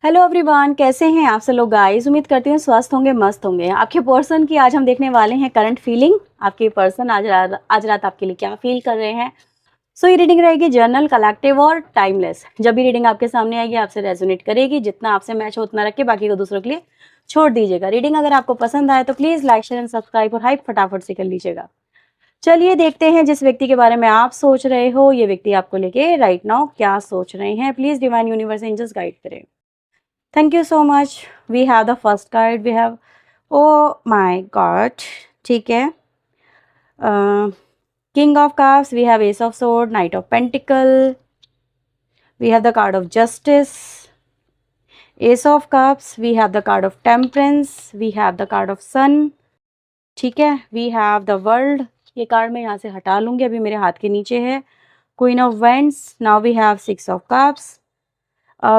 Hello everyone, कैसे हैं आप सब लोग गाइस। उम्मीद करती हूँ स्वस्थ होंगे, मस्त होंगे। आपके पर्सन की आज हम देखने वाले हैं करंट फीलिंग। आपके पर्सन आज रात आपके लिए क्या फील कर रहे हैं। सो ये रीडिंग रहेगी जर्नल, कलेक्टिव और टाइमलेस। जब भी रीडिंग आपके सामने आएगी आपसे रेजोनेट करेगी, जितना आपसे मैच हो उतना रख के बाकी को दूसरों के लिए छोड़ दीजिएगा। रीडिंग अगर आपको पसंद आए तो please like, share and subscribe और हाइप फटाफट से कर लीजिएगा। चलिए देखते हैं जिस व्यक्ति के बारे में आप सोच रहे हो, ये व्यक्ति आपको लेके राइट नाउ क्या सोच रहे हैं। Please divine universe angels guide करें। Thank you so much. We have the first card. We have, oh my God, ठीक है। King of Cups. We have Ace of Sword, Knight of Pentacle. We have the card of Justice. Ace of Cups. We have the card of Temperance. We have the card of Sun. ठीक है। We have the World. ये card मैं यहाँ से हटा लूँगी, अभी मेरे हाथ के नीचे है। Queen of Wands. Now we have Six of Cups.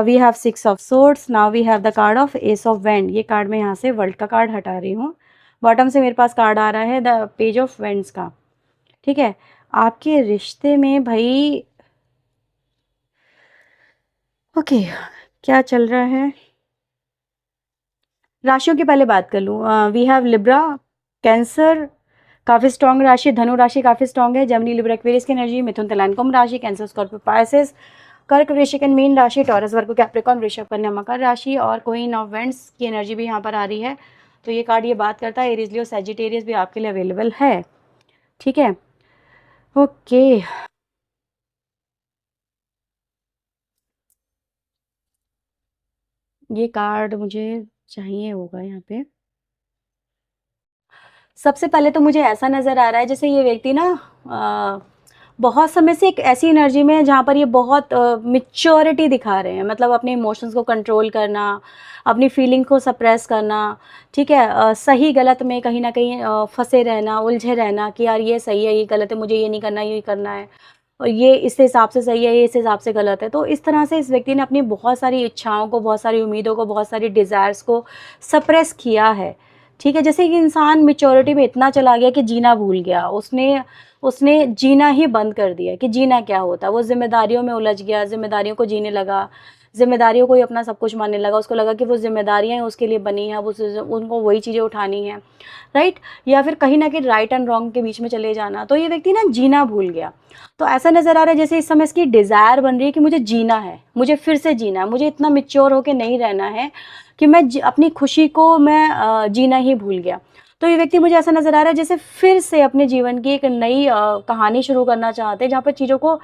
We have Six of Swords. Now we have the card of Ace of Wands. ये कार्ड मैं यहाँ से वर्ल्ड का कार्ड हटा रही हूँ। बॉटम से मेरे पास कार्ड आ रहा है द पेज ऑफ वेंड्स का। ठीक है। आपके रिश्ते में भाई ओके क्या चल रहा है। राशियों की पहले बात कर लूँ। वी हैव लिब्रा, कैंसर काफ़ी स्ट्रॉन्ग राशि, धनु राशि काफ़ी स्ट्रॉन्ग है, जमनी, लिब्रा, एक्वेरियस की एनर्जी, मिथुन, तुला, कुंभ राशि, कैंसर, स्कॉर्पियो, पाइसेस, कर्क, वृश्चिक, मीन राशि, टॉरस, वर्गो, कैप्रिकॉर्न, वृषभ, कन्या, मकर राशि और क्वीन ऑफ वेंड्स की एनर्जी भी यहाँ पर आ रही है। तो ये कार्ड ये बात करता है एरीज, लियो, सैजिटेरियस भी आपके लिए अवेलेबल है। ठीक है। ओके ये कार्ड मुझे चाहिए होगा यहाँ पे। सबसे पहले तो मुझे ऐसा नज़र आ रहा है जैसे ये व्यक्ति ना बहुत समय से एक ऐसी एनर्जी में है जहाँ पर ये बहुत मिच्योरिटी दिखा रहे हैं, मतलब अपने इमोशंस को कंट्रोल करना, अपनी फीलिंग को सप्रेस करना। ठीक है। सही गलत में कहीं ना कहीं फंसे रहना, उलझे रहना कि यार ये सही है, ये गलत है, मुझे ये नहीं करना, ये करना है, और ये इस हिसाब से सही है, ये इस हिसाब से गलत है। तो इस तरह से इस व्यक्ति ने अपनी बहुत सारी इच्छाओं को, बहुत सारी उम्मीदों को, बहुत सारी डिज़ायर्स को सप्रेस किया है। ठीक है। जैसे कि इंसान मेच्योरिटी में इतना चला गया कि जीना भूल गया, उसने उसने जीना ही बंद कर दिया कि जीना क्या होता है। वो जिम्मेदारियों में उलझ गया, जिम्मेदारियों को जीने लगा, जिम्मेदारियों को ही अपना सब कुछ मानने लगा। उसको लगा कि वो जिम्मेदारियां उसके लिए बनी हैं, वो उनको वही चीज़ें उठानी हैं, राइट। या फिर कहीं ना कहीं राइट एंड रॉन्ग के बीच में चले जाना। तो ये व्यक्ति ना जीना भूल गया। तो ऐसा नज़र आ रहा है जैसे इस समय इसकी डिज़ायर बन रही है कि मुझे जीना है, मुझे फिर से जीना है, मुझे इतना मिच्योर होकर नहीं रहना है कि मैं अपनी खुशी को मैं जीना ही भूल गया। तो ये व्यक्ति मुझे ऐसा नज़र आ रहा है जैसे फिर से अपने जीवन की एक नई कहानी शुरू करना चाहते हैं, जहाँ पर चीज़ों को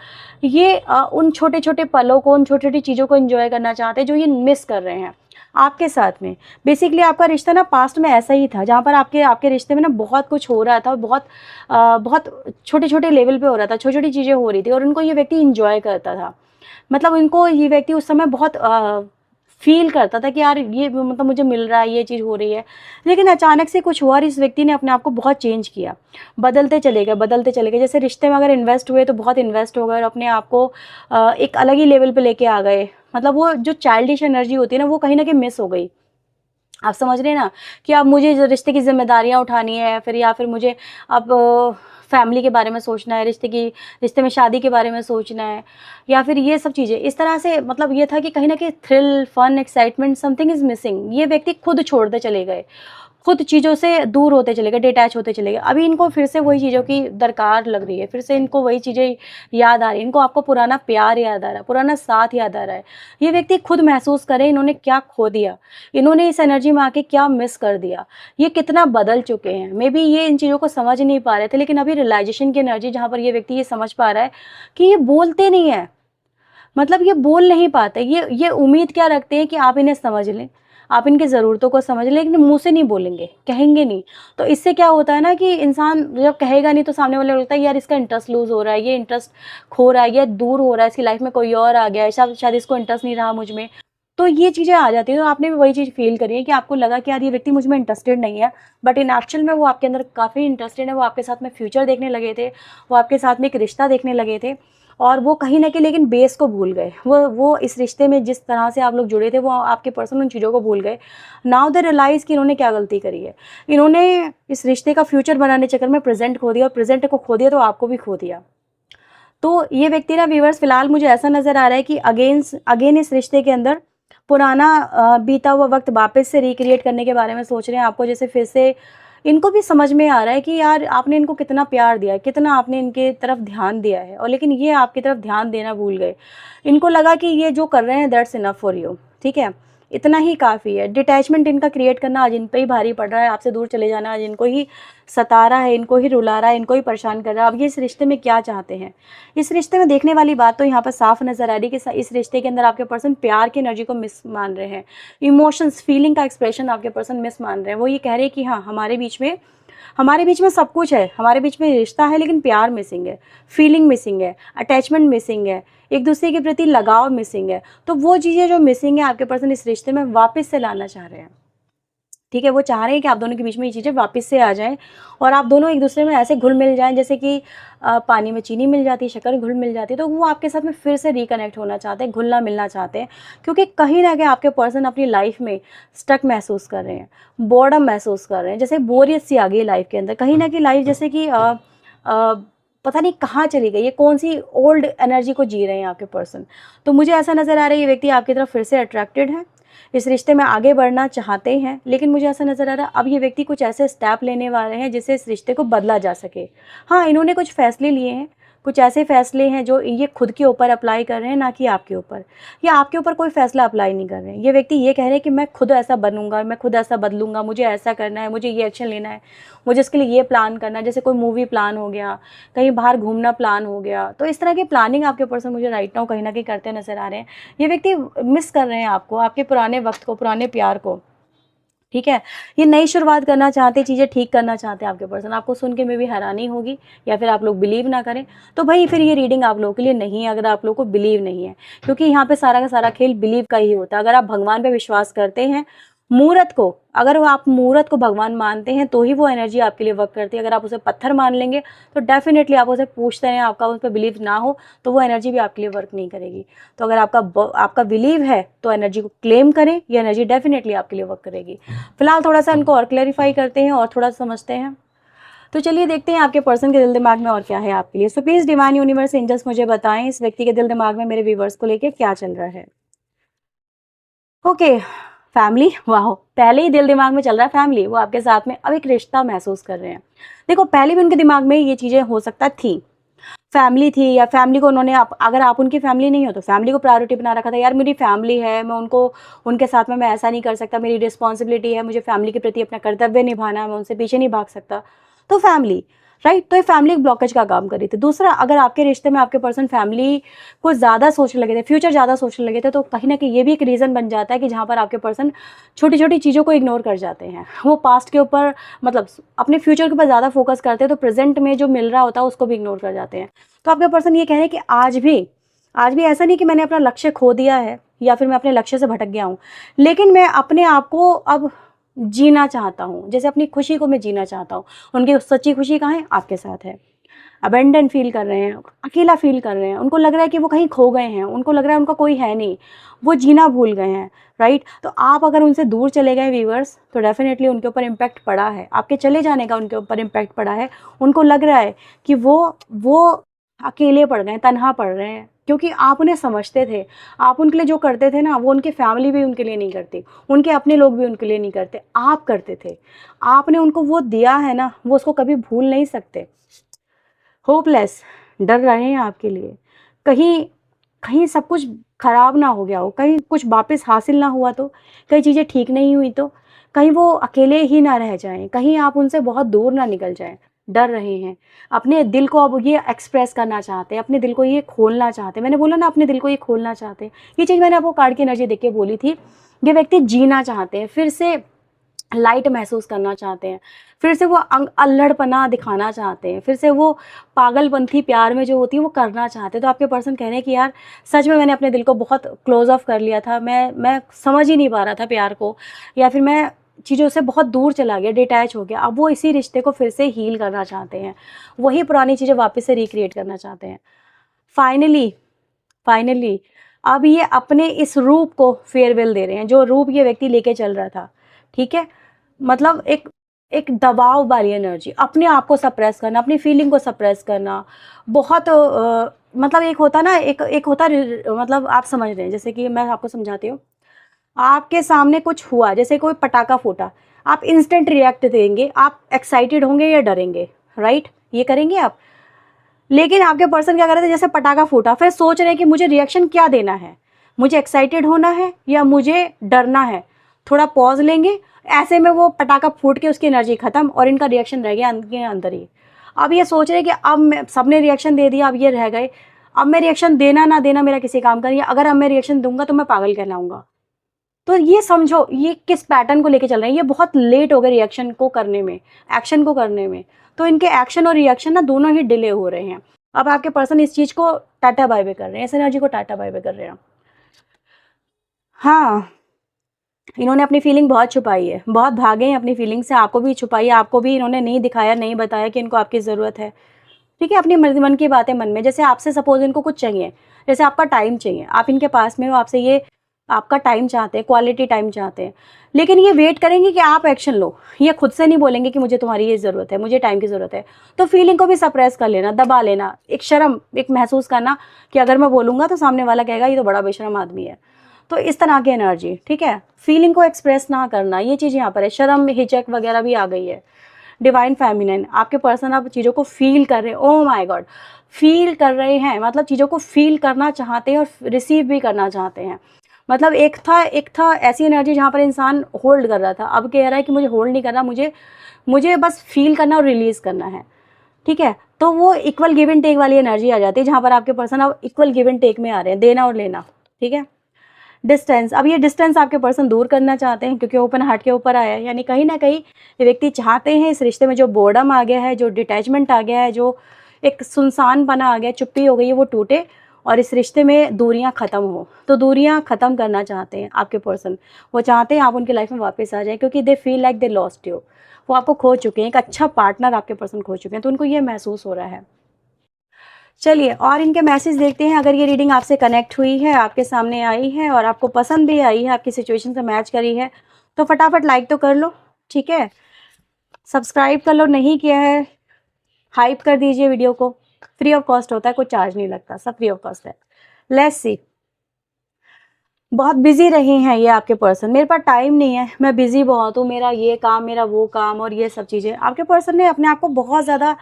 ये उन छोटे छोटे पलों को, उन छोटी छोटी चीज़ों को एंजॉय करना चाहते हैं जो ये मिस कर रहे हैं आपके साथ में। बेसिकली आपका रिश्ता ना पास्ट में ऐसा ही था, जहाँ पर आपके रिश्ते में ना बहुत कुछ हो रहा था, बहुत छोटे छोटे लेवल पे हो रहा था, छोटी छोटी चीज़ें हो रही थी और उनको ये व्यक्ति इंजॉय करता था। मतलब इनको ये व्यक्ति उस समय बहुत फील करता था कि यार ये मतलब मुझे मिल रहा है, ये चीज़ हो रही है। लेकिन अचानक से कुछ हुआ और इस व्यक्ति ने अपने आप को बहुत चेंज किया, बदलते चले गए, बदलते चले गए। जैसे रिश्ते में अगर इन्वेस्ट हुए तो बहुत इन्वेस्ट हो गए और अपने आप को एक अलग ही लेवल पे लेके आ गए। मतलब वो जो चाइल्डिश एनर्जी होती है ना, वो कहीं ना कहीं मिस हो गई। आप समझ रहे हैं ना कि अब मुझे रिश्ते की जिम्मेदारियां उठानी है, फिर या फिर मुझे अब फैमिली के बारे में सोचना है, रिश्ते में शादी के बारे में सोचना है, या फिर ये सब चीज़ें इस तरह से। मतलब ये था कि कहीं ना कहीं thrill, fun, excitement, something is missing. ये व्यक्ति खुद छोड़ते चले गए, खुद चीज़ों से दूर होते चले गए, डिटैच होते चले गए। अभी इनको फिर से वही चीज़ों की दरकार लग रही है, फिर से इनको वही चीज़ें याद आ रही है, इनको आपको पुराना प्यार याद आ रहा है, पुराना साथ याद आ रहा है। ये व्यक्ति खुद महसूस करें इन्होंने क्या खो दिया, इन्होंने इस एनर्जी में आके क्या मिस कर दिया, ये कितना बदल चुके हैं। मे बी ये इन चीज़ों को समझ नहीं पा रहे थे, लेकिन अभी रियलाइजेशन की एनर्जी जहाँ पर ये व्यक्ति ये समझ पा रहा है कि ये बोलते नहीं है, मतलब ये बोल नहीं पाते। ये उम्मीद क्या रखते हैं कि आप इन्हें समझ लें, आप इनकी ज़रूरतों को समझ लें, लेकिन मुंह से नहीं बोलेंगे, कहेंगे नहीं। तो इससे क्या होता है ना कि इंसान जब कहेगा नहीं तो सामने वाले को लगता है यार इसका इंटरेस्ट लूज़ हो रहा है, ये इंटरेस्ट खो रहा है, ये दूर हो रहा है, इसकी लाइफ में कोई और आ गया है, शायद इसको इंटरेस्ट नहीं रहा मुझ में। तो ये चीज़ें आ जाती हैं। तो आपने भी वही चीज़ फील करी है कि आपको लगा कि यार ये व्यक्ति मुझ में इंटरेस्टेड नहीं है, बट इन एक्चुअल में वो आपके अंदर काफ़ी इंटरेस्टेड है। वो आपके साथ में फ्यूचर देखने लगे थे, वो आपके साथ में एक रिश्ता देखने लगे थे, और वो कहीं ना कहीं लेकिन बेस को भूल गए। वो इस रिश्ते में जिस तरह से आप लोग जुड़े थे, वो आपके पर्सन उन चीज़ों को भूल गए। नाउ दे रियलाइज़ कि इन्होंने क्या गलती करी है। इन्होंने इस रिश्ते का फ्यूचर बनाने चक्कर में प्रेजेंट खो दिया, और प्रेजेंट को खो दिया तो आपको भी खो दिया। तो ये व्यक्ति ना व्यूअर्स फिलहाल मुझे ऐसा नज़र आ रहा है कि अगेन इस रिश्ते के अंदर पुराना बीता हुआ वक्त वापस से रिक्रिएट करने के बारे में सोच रहे हैं। आपको जैसे फिर से इनको भी समझ में आ रहा है कि यार आपने इनको कितना प्यार दिया है, कितना आपने इनके तरफ ध्यान दिया है, और लेकिन ये आपकी तरफ ध्यान देना भूल गए। इनको लगा कि ये जो कर रहे हैं दैट्स इनफ फॉर यू, ठीक है, इतना ही काफ़ी है। डिटैचमेंट इनका क्रिएट करना आज इन पे ही भारी पड़ रहा है, आपसे दूर चले जाना आज इनको ही सता रहा है, इनको ही रुला रहा है, इनको ही परेशान कर रहा है। अब ये इस रिश्ते में क्या चाहते हैं, इस रिश्ते में देखने वाली बात तो यहाँ पर साफ नज़र आ रही है कि इस रिश्ते के अंदर आपके पर्सन प्यार की एनर्जी को मिस मान रहे हैं, इमोशंस फीलिंग का एक्सप्रेशन आपके पर्सन मिस मान रहे हैं। वो ये कह रहे हैं कि हाँ हमारे बीच में सब कुछ है, हमारे बीच में रिश्ता है, लेकिन प्यार मिसिंग है, फीलिंग मिसिंग है, अटैचमेंट मिसिंग है, एक दूसरे के प्रति लगाव मिसिंग है। तो वो चीज़ें जो मिसिंग है आपके पर्सन इस रिश्ते में वापस से लाना चाह रहे हैं, ठीक है। वो चाह रहे हैं कि आप दोनों के बीच में ये चीज़ें वापस से आ जाएं और आप दोनों एक दूसरे में ऐसे घुल मिल जाएं जैसे कि पानी में चीनी मिल जाती है, शक्कर घुल मिल जाती है। तो वो आपके साथ में फिर से रिकनेक्ट होना चाहते हैं, घुलना मिलना चाहते हैं, क्योंकि कहीं ना कहीं आपके पर्सन अपनी लाइफ में स्टक महसूस कर रहे हैं, बोर्डम महसूस कर रहे हैं, जैसे बोरियत सी आ गई लाइफ के अंदर। कहीं ना कहीं लाइफ जैसे कि पता नहीं कहाँ चली गई, ये कौन सी ओल्ड एनर्जी को जी रहे हैं आपके पर्सन। तो मुझे ऐसा नज़र आ रहा है ये व्यक्ति आपकी तरफ फिर से अट्रैक्टेड है, इस रिश्ते में आगे बढ़ना चाहते हैं, लेकिन मुझे ऐसा नज़र आ रहा है अब ये व्यक्ति कुछ ऐसे स्टेप लेने वाले हैं जिससे इस रिश्ते को बदला जा सके। हाँ, इन्होंने कुछ फैसले लिए हैं, कुछ ऐसे फैसले हैं जो ये खुद के ऊपर अप्लाई कर रहे हैं, ना कि आपके ऊपर, या आपके ऊपर कोई फैसला अप्लाई नहीं कर रहे हैं। ये व्यक्ति ये कह रहे हैं कि मैं खुद ऐसा बनूंगा, मैं खुद ऐसा बदलूंगा, मुझे ऐसा करना है, मुझे ये एक्शन लेना है, मुझे इसके लिए ये प्लान करना है। जैसे कोई मूवी प्लान हो गया, कहीं बाहर घूमना प्लान हो गया, तो इस तरह की प्लानिंग आपके पर्सन मुझे राइट नाउ कहीं ना कहीं करते नजर आ रहे हैं। ये व्यक्ति मिस कर रहे हैं आपको, आपके पुराने वक्त को, पुराने प्यार को, ठीक है। ये नई शुरुआत करना चाहते, चीज़ें ठीक करना चाहते हैं आपके पर्सन। आपको सुन के में भी हैरानी होगी या फिर आप लोग बिलीव ना करें तो भाई फिर ये रीडिंग आप लोगों के लिए नहीं है, अगर आप लोगों को बिलीव नहीं है, क्योंकि यहाँ पे सारा का सारा खेल बिलीव का ही होता है। अगर आप भगवान पे विश्वास करते हैं, मुहूर्त को, अगर आप मुहूर्त को भगवान मानते हैं तो ही वो एनर्जी आपके लिए वर्क करती है। अगर आप उसे पत्थर मान लेंगे तो डेफिनेटली आप उसे पूछते हैं, आपका उस पर बिलीव ना हो तो वो एनर्जी भी आपके लिए वर्क नहीं करेगी। तो अगर आपका बिलीव है तो एनर्जी को क्लेम करें, ये एनर्जी डेफिनेटली आपके लिए वर्क करेगी। फिलहाल थोड़ा सा इनको और क्लैरिफाई करते हैं और थोड़ा समझते हैं। तो चलिए देखते हैं आपके पर्सन के दिल दिमाग में और क्या है आपके लिए। So please divine universe angels मुझे बताएं इस व्यक्ति के दिल दिमाग में मेरे व्यूवर्स को लेकर क्या चल रहा है। ओके, फैमिली, वाह, पहले ही दिल दिमाग में चल रहा है फैमिली। वो आपके साथ में अब एक रिश्ता महसूस कर रहे हैं। देखो, पहले भी उनके दिमाग में ये चीज़ें हो सकता थी, फैमिली थी, या फैमिली को उन्होंने अगर आप उनकी फैमिली नहीं हो तो फैमिली को प्रायोरिटी बना रखा था। यार मेरी फैमिली है, मैं उनके साथ में मैं ऐसा नहीं कर सकता, मेरी रिस्पॉन्सिबिलिटी है, मुझे फैमिली के प्रति अपना कर्तव्य निभाना, मैं उनसे पीछे नहीं भाग सकता। तो फैमिली, राइट, तो ये फैमिली एक ब्लॉकेज का काम कर रही थी। दूसरा, अगर आपके रिश्ते में आपके पर्सन फैमिली को ज़्यादा सोचने लगे थे, फ्यूचर ज़्यादा सोचने लगे थे, तो कहीं ना कहीं ये भी एक रीज़न बन जाता है कि जहाँ पर आपके पर्सन छोटी छोटी चीज़ों को इग्नोर कर जाते हैं। वो पास्ट के ऊपर, मतलब अपने फ्यूचर के ऊपर ज़्यादा फोकस करते हैं, तो प्रेजेंट में जो मिल रहा होता है उसको भी इग्नोर कर जाते हैं। तो आपके पर्सन ये कह रहे हैं कि आज भी ऐसा नहीं कि मैंने अपना लक्ष्य खो दिया है या फिर मैं अपने लक्ष्य से भटक गया हूँ, लेकिन मैं अपने आप को अब जीना चाहता हूँ, जैसे अपनी खुशी को मैं जीना चाहता हूँ। उनकी सच्ची खुशी कहाँ है? आपके साथ है। अबेंडन फील कर रहे हैं, अकेला फील कर रहे हैं, उनको लग रहा है कि वो कहीं खो गए हैं, उनको लग रहा है उनका कोई है नहीं, वो जीना भूल गए हैं, राइट। तो आप अगर उनसे दूर चले गए व्यूअर्स तो डेफिनेटली उनके ऊपर इम्पैक्ट पड़ा है, आपके चले जाने का उनके ऊपर इम्पैक्ट पड़ा है। उनको लग रहा है कि वो अकेले पड़ गए, तन्हा पड़ रहे हैं, क्योंकि आप उन्हें समझते थे, आप उनके लिए जो करते थे ना, वो उनकी फैमिली भी उनके लिए नहीं करती, उनके अपने लोग भी उनके लिए नहीं करते, आप करते थे। आपने उनको वो दिया है ना, वो उसको कभी भूल नहीं सकते। होपलेस, डर रहे हैं आपके लिए, कहीं सब कुछ खराब ना हो गया हो, कहीं कुछ वापस हासिल ना हुआ तो, कई चीज़ें ठीक नहीं हुई तो, कहीं वो अकेले ही ना रह जाएं, कहीं आप उनसे बहुत दूर ना निकल जाएं। डर रहे हैं, अपने दिल को अब ये एक्सप्रेस करना चाहते हैं, अपने दिल को ये खोलना चाहते हैं। मैंने बोला ना, अपने दिल को ये खोलना चाहते हैं। ये चीज़ मैंने आपको कार्ड की एनर्जी देख के बोली थी। ये व्यक्ति जीना चाहते हैं, फिर से लाइट महसूस करना चाहते हैं, फिर से वो अल्हड़पना दिखाना चाहते हैं, फिर से वो पागलपंथी प्यार में जो होती है वो करना चाहते हैं। तो आपके पर्सन कह रहे हैं कि यार सच में मैंने अपने दिल को बहुत क्लोज ऑफ कर लिया था, मैं समझ ही नहीं पा रहा था प्यार को, या फिर मैं चीज़ों से बहुत दूर चला गया, डिटैच हो गया। अब वो इसी रिश्ते को फिर से हील करना चाहते हैं, वही पुरानी चीज़ें वापस से रिक्रिएट करना चाहते हैं। फाइनली अब ये अपने इस रूप को फेयरवेल दे रहे हैं, जो रूप ये व्यक्ति लेके चल रहा था, ठीक है। मतलब एक दबाव वाली एनर्जी, अपने आप को सप्रेस करना, अपनी फीलिंग को सप्रेस करना, बहुत मतलब एक होता ना, एक होता, मतलब आप समझ रहे हैं, जैसे कि मैं आपको समझाती हूँ। आपके सामने कुछ हुआ, जैसे कोई पटाखा फूटा, आप इंस्टेंट रिएक्ट देंगे, आप एक्साइटेड होंगे या डरेंगे, राइट? ये करेंगे आप। लेकिन आपके पर्सन क्या कर रहे थे, जैसे पटाखा फूटा, फिर सोच रहे हैं कि मुझे रिएक्शन क्या देना है, मुझे एक्साइटेड होना है या मुझे डरना है। थोड़ा पॉज लेंगे, ऐसे में वो पटाखा फूट के उसकी एनर्जी खत्म और इनका रिएक्शन रह गया इनके अंदर ही। अब ये सोच रहे कि अब मैं, सबने रिएक्शन दे दिया, अब ये रह गए, अब मैं रिएक्शन देना ना देना मेरा किसी काम का नहीं है, अगर अब मैं रिएक्शन दूंगा तो मैं पागल कहलाऊंगा। तो ये समझो ये किस पैटर्न को लेके चल रहे हैं, ये बहुत लेट हो गए रिएक्शन को करने में, एक्शन को करने में। तो इनके एक्शन और रिएक्शन ना दोनों ही डिले हो रहे हैं। अब आपके पर्सन इस चीज को टाटा बाय बाय कर रहे हैं, इस एनर्जी को टाटा बाय बाय कर रहे हैं। हाँ, इन्होंने अपनी फीलिंग बहुत छुपाई है, बहुत भागे हैं अपनी फीलिंग से, आपको भी छुपाई है, आपको भी इन्होंने नहीं दिखाया, नहीं बताया कि इनको आपकी ज़रूरत है। ठीक है, अपनी मन की बातें मन में, जैसे आपसे सपोज इनको कुछ चाहिए, जैसे आपका टाइम चाहिए, आप इनके पास में हो, आपसे ये आपका टाइम चाहते हैं, क्वालिटी टाइम चाहते हैं, लेकिन ये वेट करेंगे कि आप एक्शन लो। ये खुद से नहीं बोलेंगे कि मुझे तुम्हारी ये ज़रूरत है, मुझे टाइम की ज़रूरत है। तो फीलिंग को भी सप्रेस कर लेना, दबा लेना, एक शर्म, एक महसूस करना कि अगर मैं बोलूँगा तो सामने वाला कहेगा ये तो बड़ा बेशर्म आदमी है। तो इस तरह की एनर्जी, ठीक है, फीलिंग को एक्सप्रेस ना करना, ये चीज़ यहाँ पर है। शर्म, हिचक वगैरह भी आ गई है। डिवाइन फेमिनिन, आपके पर्सन अब चीज़ों को फील कर रहे हैं, ओह माय गॉड, फील कर रहे हैं, मतलब चीज़ों को फील करना चाहते हैं और रिसीव भी करना चाहते हैं। मतलब एक था ऐसी एनर्जी जहाँ पर इंसान होल्ड कर रहा था, अब कह रहा है कि मुझे होल्ड नहीं करना, मुझे बस फील करना और रिलीज़ करना है। ठीक है, तो वो इक्वल गिव एंड टेक वाली एनर्जी आ जाती है, जहाँ पर आपके पर्सन अब इक्वल गिव एंड टेक में आ रहे हैं, देना और लेना। ठीक है, डिस्टेंस, अब ये डिस्टेंस आपके पर्सन दूर करना चाहते हैं, क्योंकि ओपन हार्ट के ऊपर आया है, यानी कहीं ना कहीं ये व्यक्ति चाहते हैं इस रिश्ते में जो बोर्डम आ गया है, जो डिटैचमेंट आ गया है, जो एक सुनसान पना आ गया, चुप्पी हो गई है, वो टूटे और इस रिश्ते में दूरियां ख़त्म हो। तो दूरियां ख़त्म करना चाहते हैं आपके पर्सन, वो चाहते हैं आप उनकी लाइफ में वापस आ जाए, क्योंकि they feel like they lost you, वो आपको खो चुके हैं, एक अच्छा पार्टनर आपके पर्सन खो चुके हैं, तो उनको ये महसूस हो रहा है। चलिए और इनके मैसेज देखते हैं। अगर ये रीडिंग आपसे कनेक्ट हुई है, आपके सामने आई है और आपको पसंद भी आई है, आपकी सिचुएशन से मैच करी है, तो फटाफट लाइक तो कर लो, ठीक है, सब्सक्राइब कर लो, नहीं किया है हाइप कर दीजिए वीडियो को, फ्री ऑफ कॉस्ट होता है, कोई चार्ज नहीं लगता, सब फ्री ऑफ कॉस्ट है। लेट्स सी, बहुत बिजी रहे हैं ये आपके पर्सन, मेरे पास टाइम नहीं है, मैं बिजी बहुत हूँ, मेरा ये काम, मेरा वो काम और ये सब चीज़ें। आपके पर्सन ने अपने आप को बहुत ज़्यादा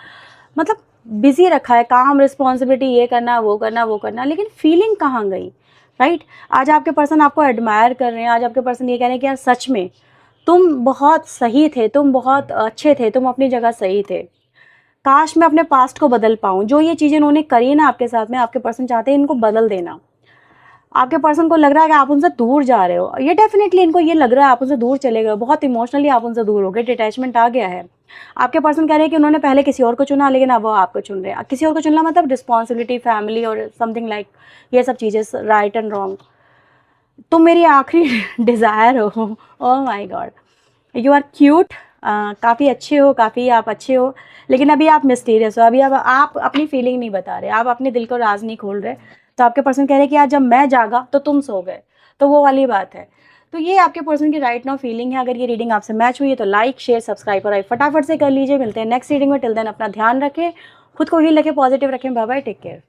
मतलब बिजी रखा है, काम, रिस्पॉन्सिबिलिटी, ये करना वो करना वो करना, लेकिन फीलिंग कहाँ गई, राइट? आज आपके पर्सन आपको एडमायर कर रहे हैं, आज आपके पर्सन ये कह रहे हैं कि यार सच में तुम बहुत सही थे, तुम बहुत अच्छे थे, तुम अपनी जगह सही थे, काश मैं अपने पास्ट को बदल पाऊँ। जो ये चीज़ें उन्होंने करी ना आपके साथ में, आपके पर्सन चाहते हैं इनको बदल देना। आपके पर्सन को लग रहा है कि आप उनसे दूर जा रहे हो, ये डेफिनेटली इनको ये लग रहा है आप उनसे दूर चले गए, बहुत इमोशनली आप उनसे दूर हो गए, डिटैचमेंट आ गया है। आपके पर्सन कह रहे हैं कि उन्होंने पहले किसी और को चुना, लेकिन अब वो आपको चुन रहे हैं। किसी और को चुनना मतलब रिस्पॉन्सिबिलिटी, फैमिली और समथिंग लाइक ये सब चीज़ें, राइट एंड रॉन्ग। तुम मेरी आखिरी डिज़ायर हो, oh my god, you are cute, काफ़ी अच्छे हो, काफ़ी आप अच्छे हो, लेकिन अभी आप मिस्टीरियस हो, अभी अब आप अपनी फीलिंग नहीं बता रहे, आप अपने दिल को राज नहीं खोल रहे। तो आपके पर्सन कह रहे हैं कि आज जब मैं जागा तो तुम सो गए, तो वो वाली बात है। तो ये आपके पर्सन की राइट नाउ फीलिंग है। अगर ये रीडिंग आपसे मैच हुई है तो लाइक, शेयर, सब्सक्राइब और फटाफट से कर लीजिए। मिलते हैं नेक्स्ट रीडिंग में, टिल देन अपना ध्यान रखें, खुद को हील रखें, पॉजिटिव रखें, बाय बाय, टेक केयर।